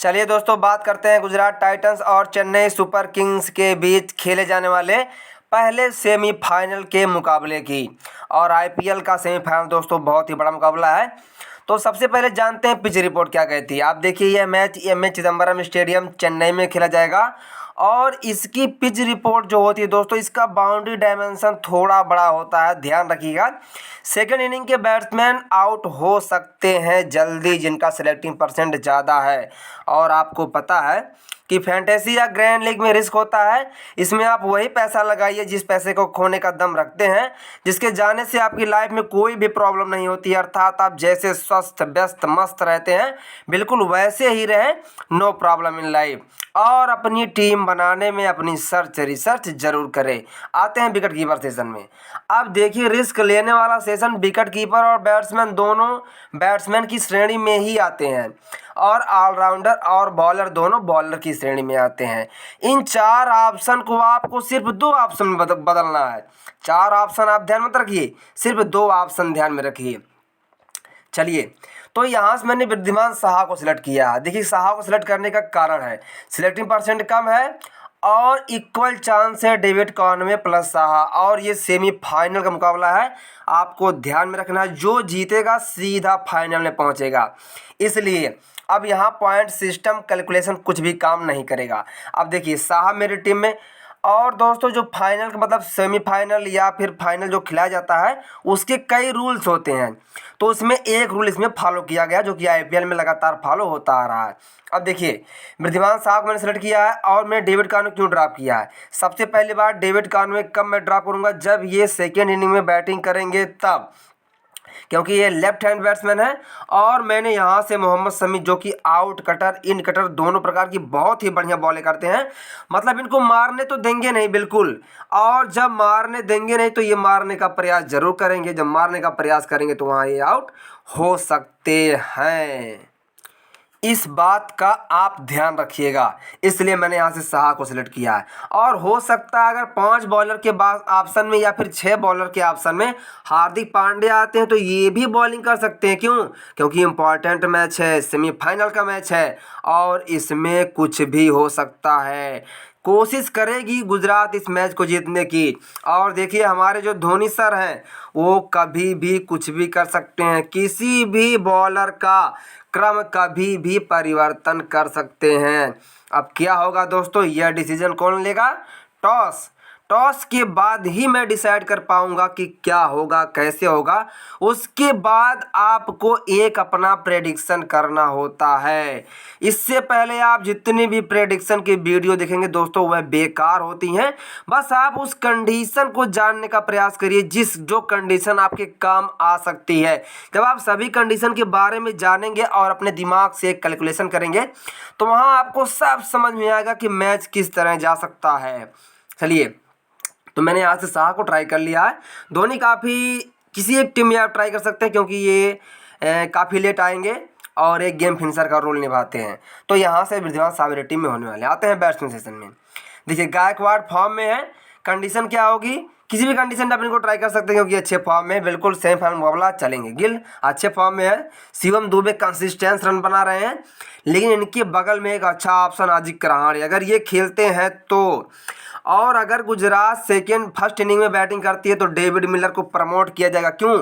चलिए दोस्तों, बात करते हैं गुजरात टाइटंस और चेन्नई सुपर किंग्स के बीच खेले जाने वाले पहले सेमीफाइनल के मुकाबले की। और आईपीएल का सेमीफाइनल दोस्तों बहुत ही बड़ा मुकाबला है। तो सबसे पहले जानते हैं पिच रिपोर्ट क्या कहती है। आप देखिए, यह match M A Chidambaram stadium Chennai में खेला जाएगा और इसकी पिच रिपोर्ट जो होती है दोस्तों, इसका बाउंड्री डायमेंशन थोड़ा बड़ा होता है, ध्यान रखिएगा। सेकेंड इनिंग के बैट्समैन आउट हो सकते हैं जल्दी जिनका सेलेक्टिंग परसेंट ज़्यादा है। और आपको पता है कि फैंटेसी या ग्रैंड लीग में रिस्क होता है। इसमें आप वही पैसा लगाइए जिस पैसे को खोने का दम रखते हैं, जिसके जाने से आपकी लाइफ में कोई भी प्रॉब्लम नहीं होती। अर्थात आप जैसे स्वस्थ व्यस्त मस्त रहते हैं बिल्कुल वैसे ही रहें, नो प्रॉब्लम इन लाइफ। और अपनी टीम बनाने में अपनी रिसर्च जरूर करें। आते हैं विकेट कीपर सेशन में। अब देखिए, रिस्क लेने वाला सेशन विकेट कीपर और बैट्समैन दोनों बैट्समैन की श्रेणी में ही आते हैं और ऑलराउंडर और बॉलर दोनों बॉलर की श्रेणी में आते हैं। इन चार ऑप्शन को आपको सिर्फ दो ऑप्शन में बदलना है। चार ऑप्शन आप ध्यान मत रखिए, सिर्फ दो ऑप्शन ध्यान में रखिए। चलिए, तो यहाँ से मैंने वृद्धिमान साहा को सिलेक्ट किया। देखिए, साहा को सिलेक्ट करने का कारण है सिलेक्टिंग परसेंट कम है और इक्वल चांस है डेविड कॉनवे प्लस साहा। और ये सेमीफाइनल का मुकाबला है, आपको ध्यान में रखना है जो जीतेगा सीधा फाइनल में पहुंचेगा। इसलिए अब यहाँ पॉइंट सिस्टम कैलकुलेशन कुछ भी काम नहीं करेगा। अब देखिए, साहा मेरी टीम में। और दोस्तों, जो फाइनल का मतलब सेमीफाइनल या फिर फाइनल जो खिलाया जाता है उसके कई रूल्स होते हैं। तो उसमें एक रूल इसमें फॉलो किया गया जो कि आईपीएल में लगातार फॉलो होता आ रहा है। अब देखिए, वृद्धिमान साहा को मैंने सेलेक्ट किया है और मैं डेविड कॉनवे क्यों ड्रॉप किया है। सबसे पहली बार डेविड कॉनवे कब मैं ड्रॉप करूँगा, जब ये सेकेंड इनिंग में बैटिंग करेंगे तब, क्योंकि ये लेफ्ट हैंड बैट्समैन है। और मैंने यहाँ से मोहम्मद शमी जो कि आउट कटर इन कटर दोनों प्रकार की बहुत ही बढ़िया बॉलें करते हैं, मतलब इनको मारने तो देंगे नहीं बिल्कुल। और जब मारने देंगे नहीं तो ये मारने का प्रयास जरूर करेंगे। जब मारने का प्रयास करेंगे तो वहाँ ये आउट हो सकते हैं। इस बात का आप ध्यान रखिएगा, इसलिए मैंने यहाँ से साहा को सिलेक्ट किया है। और हो सकता है अगर 5 बॉलर के बाद ऑप्शन में या फिर 6 बॉलर के ऑप्शन में हार्दिक पांड्या आते हैं तो ये भी बॉलिंग कर सकते हैं। क्यों? क्योंकि इम्पॉर्टेंट मैच है, सेमीफाइनल का मैच है और इसमें कुछ भी हो सकता है। कोशिश करेगी गुजरात इस मैच को जीतने की। और देखिए, हमारे जो धोनी सर हैं वो कभी भी कुछ भी कर सकते हैं, किसी भी बॉलर का क्रम कभी भी परिवर्तन कर सकते हैं। अब क्या होगा दोस्तों, यह डिसीजन कौन लेगा? टॉस के बाद ही मैं डिसाइड कर पाऊंगा कि क्या होगा, कैसे होगा। उसके बाद आपको एक अपना प्रेडिक्शन करना होता है। इससे पहले आप जितनी भी प्रेडिक्शन की वीडियो देखेंगे दोस्तों वह बेकार होती हैं। बस आप उस कंडीशन को जानने का प्रयास करिए जो कंडीशन आपके काम आ सकती है। जब आप सभी कंडीशन के बारे में जानेंगे और अपने दिमाग से एक कैलकुलेशन करेंगे तो वहाँ आपको सब समझ में आएगा कि मैच किस तरह जा सकता है। चलिए, तो मैंने यहाँ से साहा को ट्राई कर लिया है। धोनी काफ़ी किसी एक टीम में आप ट्राई कर सकते हैं क्योंकि ये काफ़ी लेट आएंगे और एक गेम फिनिशर का रोल निभाते हैं। तो यहाँ से वृद्धिमान साहा मेरी टीम में होने वाले। आते हैं बैट्समैन सेशन में। देखिए, गायकवाड़ फॉर्म में है। कंडीशन क्या होगी, किसी भी कंडीशन में आप इनको ट्राई कर सकते हैं क्योंकि अच्छे फॉर्म में बिल्कुल सेमीफाइनल मुकाबला चलेंगे। गिल अच्छे फॉर्म में है। शिवम दुबे कंसिस्टेंस रन बना रहे हैं, लेकिन इनके बगल में एक अच्छा ऑप्शन अजिंक्य रहाणे, अगर ये खेलते हैं तो। और अगर गुजरात फर्स्ट इनिंग में बैटिंग करती है तो डेविड मिलर को प्रमोट किया जाएगा। क्यों?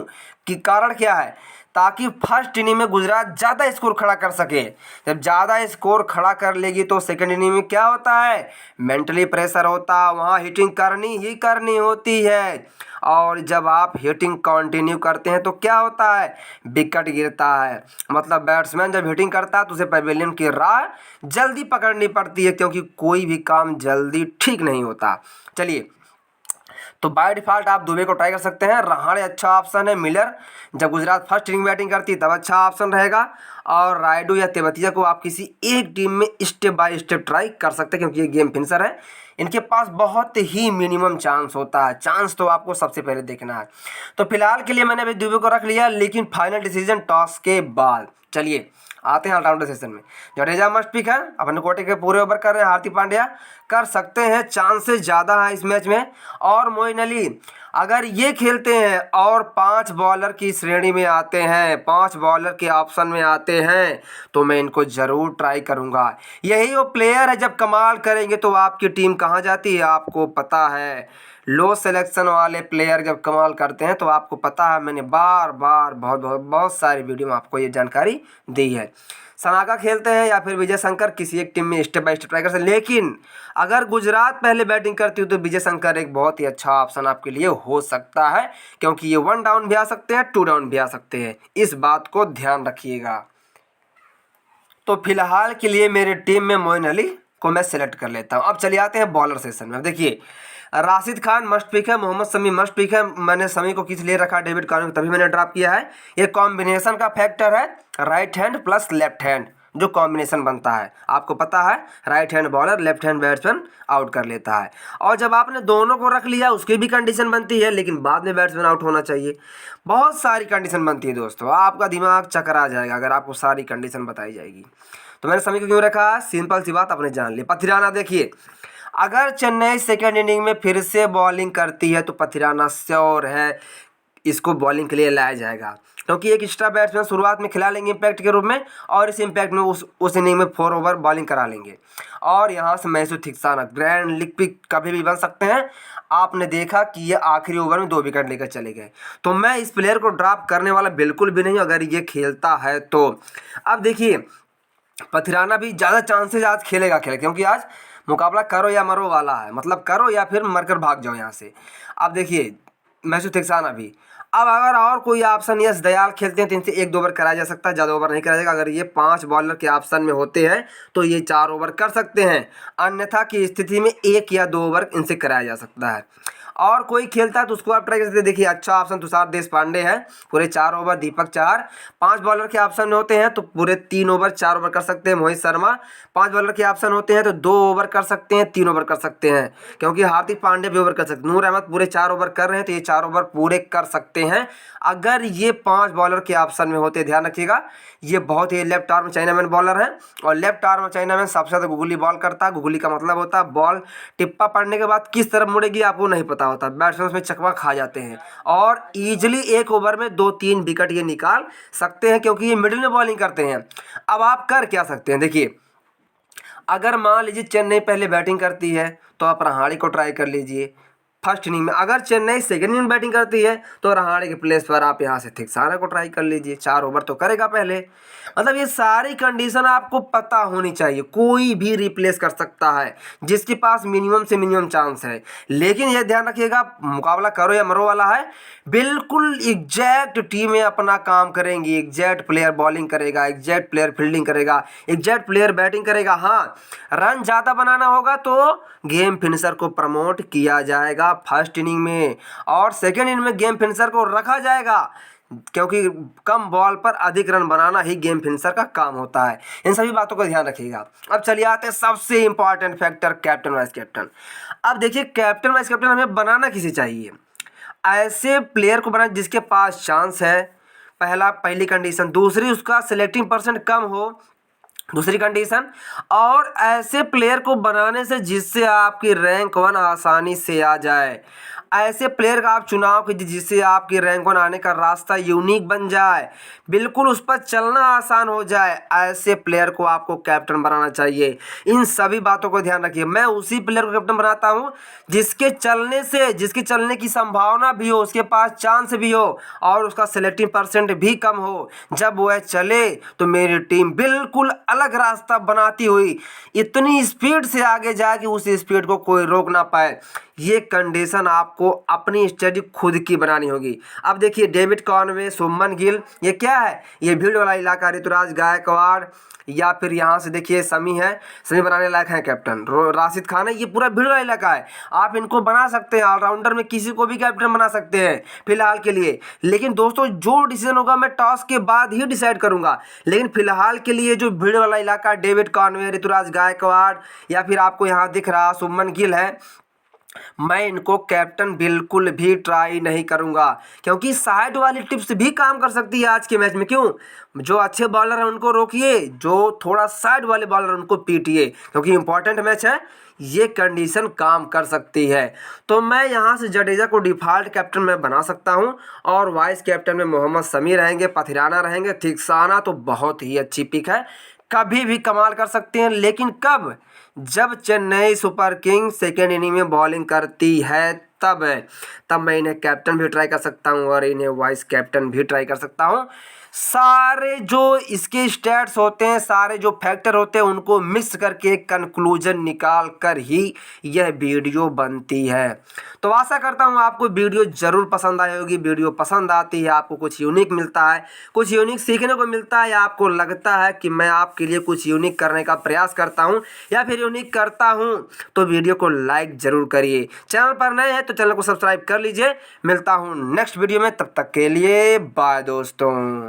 कि कारण क्या है, ताकि फर्स्ट इनिंग में गुजरात ज़्यादा स्कोर खड़ा कर सके। जब ज़्यादा स्कोर खड़ा कर लेगी तो सेकंड इनिंग में क्या होता है, मेंटली प्रेशर होता है, वहाँ हिटिंग करनी ही करनी होती है। और जब आप हिटिंग कंटिन्यू करते हैं तो क्या होता है, विकेट गिरता है। मतलब बैट्समैन जब हिटिंग करता है तो उसे पवेलियन की राह जल्दी पकड़नी पड़ती है क्योंकि कोई भी काम जल्दी ठीक नहीं होता। चलिए, तो बाय डिफ़ॉल्ट आप दुबे को ट्राई कर सकते हैं। रहाणे अच्छा ऑप्शन है। मिलर जब गुजरात फर्स्ट इनिंग बैटिंग करती है तब अच्छा ऑप्शन रहेगा। और रायडू या तेवतिया को आप किसी एक टीम में स्टेप बाय स्टेप ट्राई कर सकते हैं क्योंकि ये गेम फिनिशर है। इनके पास बहुत ही मिनिमम चांस होता है। चांस तो आपको सबसे पहले देखना है। तो फिलहाल के लिए मैंने अभी दुबे को रख लिया, लेकिन फाइनल डिसीजन टॉस के बाद। चलिए आते हैं ऑलराउंडर सेशन में। जडेजा मस्ट पिक है, अपने कोटे के पूरे ओवर कर रहे हैं। हार्दिक पांड्या कर सकते हैं, चांसेस ज़्यादा है इस मैच में। और मोइन अली अगर ये खेलते हैं और 5 बॉलर की श्रेणी में आते हैं, 5 बॉलर के ऑप्शन में आते हैं, तो मैं इनको ज़रूर ट्राई करूँगा। यही वो प्लेयर है, जब कमाल करेंगे तो आपकी टीम कहाँ जाती है आपको पता है। लो सिलेक्शन वाले प्लेयर जब कमाल करते हैं तो आपको पता है, मैंने बार बार बहुत सारी वीडियो में आपको ये जानकारी दी है। सनाका खेलते हैं या फिर विजय शंकर, किसी एक टीम में स्टेप बाय स्टेप ट्राई कर सकते हैं। लेकिन अगर गुजरात पहले बैटिंग करती हो तो विजय शंकर एक बहुत ही अच्छा ऑप्शन आपके लिए हो सकता है, क्योंकि ये 1 डाउन भी आ सकते हैं, 2 डाउन भी आ सकते हैं। इस बात को ध्यान रखिएगा। तो फिलहाल के लिए मेरी टीम में मोइन अली को मैं सेलेक्ट कर लेता हूँ। अब चलिए आते हैं बॉलर सेशन में। अब देखिए राशिद खान मस्ट पिक है, मोहम्मद शमी मस्ट पिक है। मैंने शमी को किस लिए रखा, डेविड कॉर्न तभी मैंने ड्रॉप किया है। ये कॉम्बिनेशन का फैक्टर है, right hand plus left hand जो कॉम्बिनेशन बनता है। आपको पता है right hand bowler left hand batsman out कर लेता है। और जब आपने दोनों को रख लिया उसकी भी कंडीशन बनती है, लेकिन बाद में बैट्समैन आउट होना चाहिए। बहुत सारी कंडीशन बनती है दोस्तों, आपका दिमाग चकरा जाएगा अगर आपको सारी कंडीशन बताई जाएगी। तो मैंने शमी को क्यों रखा, सिंपल सी बात आपने जान ली। पथिराना देखिए, अगर चेन्नई सेकेंड इनिंग में फिर से बॉलिंग करती है तो पथिराना श्योर है इसको बॉलिंग के लिए लाया जाएगा, क्योंकि एक एक्स्ट्रा बैट्समैन शुरुआत में खिला लेंगे इम्पैक्ट के रूप में, और इस इम्पैक्ट में उस इनिंग में 4 ओवर बॉलिंग करा लेंगे। और यहाँ से मैसूर थिक्साना ग्रैंड लीग पिक कभी भी बन सकते हैं। आपने देखा कि ये आखिरी ओवर में 2 विकेट लेकर चले गए। तो मैं इस प्लेयर को ड्रॉप करने वाला बिल्कुल भी नहीं अगर ये खेलता है तो। अब देखिए पथिराना भी ज़्यादा चांसेस आज खेलेगा क्योंकि आज मुकाबला करो या मरो वाला है, मतलब करो या फिर मरकर भाग जाओ यहाँ से। अब देखिए मैसूर थिक्साना भी, अब अगर और कोई ऑप्शन यस दयाल खेलते हैं तो इनसे 1-2 ओवर कराया जा सकता है, ज़्यादा ओवर नहीं कराया जाएगा। अगर ये 5 बॉलर के ऑप्शन में होते हैं तो ये 4 ओवर कर सकते हैं, अन्यथा की स्थिति में 1 या 2 ओवर इनसे कराया जा सकता है। और कोई खेलता है तो उसको आप ट्राई कर सकते हैं। देखिए अच्छा ऑप्शन तुषार देशपांडे है, पूरे 4 ओवर, दीपक 4। 5 बॉलर के ऑप्शन में होते हैं तो पूरे 3 ओवर 4 ओवर कर सकते हैं। मोहित शर्मा 5 बॉलर के ऑप्शन होते हैं तो 2 ओवर कर सकते हैं, 3 ओवर कर सकते हैं, क्योंकि हार्दिक पांड्या भी ओवर कर सकते हैं। नूर अहमद पूरे 4 ओवर कर रहे हैं तो ये 4 ओवर पूरे कर सकते हैं अगर ये 5 बॉलर के ऑप्शन में होते। ध्यान रखिएगा ये बहुत ही लेफ्ट आर्म चाइनामैन बॉलर है, और लेफ्ट आर्म चाइनामैन सबसे ज़्यादा गुगली बॉल करता है। गुगली का मतलब होता है बॉल टिप्पा पड़ने के बाद किस तरफ मुड़ेगी आपको नहीं पता होता, बैट्समैन उसमें चकवा खा जाते हैं और ईजिली 1 ओवर में 2-3 विकेट ये निकाल सकते हैं, क्योंकि ये मिडिल में बॉलिंग करते हैं। अब आप कर क्या सकते हैं, देखिए अगर मान लीजिए चेन्नई पहले बैटिंग करती है तो आप रहाणे को ट्राई कर लीजिए फर्स्ट इनिंग में। अगर चेन्नई सेकंड इनिंग बैटिंग करती है तो रहाणे के प्लेस पर आप यहाँ से थिक्साना को ट्राई कर लीजिए, 4 ओवर तो करेगा पहले। मतलब ये सारी कंडीशन आपको पता होनी चाहिए, कोई भी रिप्लेस कर सकता है जिसके पास मिनिमम से मिनिमम चांस है। लेकिन ये ध्यान रखिएगा मुकाबला करो या मरो वाला है, बिल्कुल एग्जैक्ट टीमें अपना काम करेंगी। एग्जैक्ट प्लेयर बॉलिंग करेगा, एग्जैक्ट प्लेयर फील्डिंग करेगा, एग्जैक्ट प्लेयर बैटिंग करेगा। हाँ रन ज़्यादा बनाना होगा तो गेम फिनिशर को प्रमोट किया जाएगा फर्स्ट इनिंग में, और सेकेंड इनिंग में गेम फिनिशर को रखा जाएगा, क्योंकि कम बॉल पर अधिक रन बनाना ही गेम फिनिशर का काम होता है। इन सभी बातों का ध्यान रखिएगा। अब चलिए आते हैं सबसे important factor, captain vice captain. अब देखिए कैप्टन वाइस कैप्टन हमें बनाना किसे चाहिए, ऐसे प्लेयर को बनाना जिसके पास चांस है, पहली कंडीशन। दूसरी उसका सिलेक्टिंग परसेंट कम हो, दूसरी कंडीशन। और ऐसे प्लेयर को बनाने से जिससे आपकी रैंक 1 आसानी से आ जाए। ऐसे प्लेयर का आप चुनाव कीजिए जिससे आपकी रैंक 1 आने का रास्ता यूनिक बन जाए, बिल्कुल उस पर चलना आसान हो जाए। ऐसे प्लेयर को आपको कैप्टन बनाना चाहिए। इन सभी बातों को ध्यान रखिए। मैं उसी प्लेयर को कैप्टन बनाता हूँ जिसके चलने की संभावना भी हो, उसके पास चांस भी हो और उसका सिलेक्टिंग परसेंट भी कम हो। जब वह चले तो मेरी टीम बिल्कुल अलग रास्ता बनाती हुई इतनी स्पीड से आगे जाए कि उस स्पीड को कोई रोक ना पाए। ये कंडीशन आपको आपको अपनी स्ट्रेटजी खुद की बनानी होगी। अब देखिए डेविड कॉनवे, शुभमन गिल, ये क्या है, ये भीड़ वाला इलाका, ऋतुराज गायकवाड़ या फिर यहाँ से देखिए समी है, समी बनाने लायक है कैप्टन, राशिद खान है, ये पूरा भीड़ वाला इलाका है। आप इनको बना सकते हैं, ऑलराउंडर में किसी को भी कैप्टन बना सकते हैं फिलहाल के लिए। लेकिन दोस्तों जो डिसीजन होगा मैं टॉस के बाद ही डिसाइड करूंगा। लेकिन फिलहाल के लिए जो भीड़ वाला इलाका डेविड कॉनवे, ऋतुराज गायकवाड़ या फिर आपको यहाँ दिख रहा शुभमन गिल है, मैं इनको कैप्टन बिल्कुल भी ट्राई नहीं करूंगा, क्योंकि साइड वाली टिप्स भी काम कर सकती है आज के मैच में। क्यों, जो अच्छे बॉलर हैं उनको रोकिए, जो थोड़ा साइड वाले बॉलर उनको पीटिए, क्योंकि इंपॉर्टेंट मैच है, ये कंडीशन काम कर सकती है। तो मैं यहाँ से जडेजा को डिफॉल्ट कैप्टन में बना सकता हूँ और वाइस कैप्टन में मोहम्मद शमी रहेंगे, पथिराना रहेंगे, थिक्साना तो बहुत ही अच्छी पिक है, कभी भी कमाल कर सकते हैं। लेकिन कब, जब Chennai super Kings second inning में बॉलिंग करती है तब मैं इन्हें कैप्टन भी ट्राई कर सकता हूं और इन्हें वाइस कैप्टन भी ट्राई कर सकता हूं। सारे जो इसके स्टैट्स होते हैं, सारे जो फैक्टर होते हैं, उनको मिक्स करके एक कंक्लूजन निकाल कर ही यह वीडियो बनती है। तो आशा करता हूं आपको वीडियो ज़रूर पसंद आई होगी। वीडियो पसंद आती है, आपको कुछ यूनिक मिलता है, कुछ यूनिक सीखने को मिलता है, या आपको लगता है कि मैं आपके लिए कुछ यूनिक करने का प्रयास करता हूं या फिर यूनिक करता हूं, तो वीडियो को लाइक ज़रूर करिए। चैनल पर नए हैं तो चैनल को सब्सक्राइब कर लीजिए। मिलता हूं नेक्स्ट वीडियो में, तब तक के लिए बाय दोस्तों।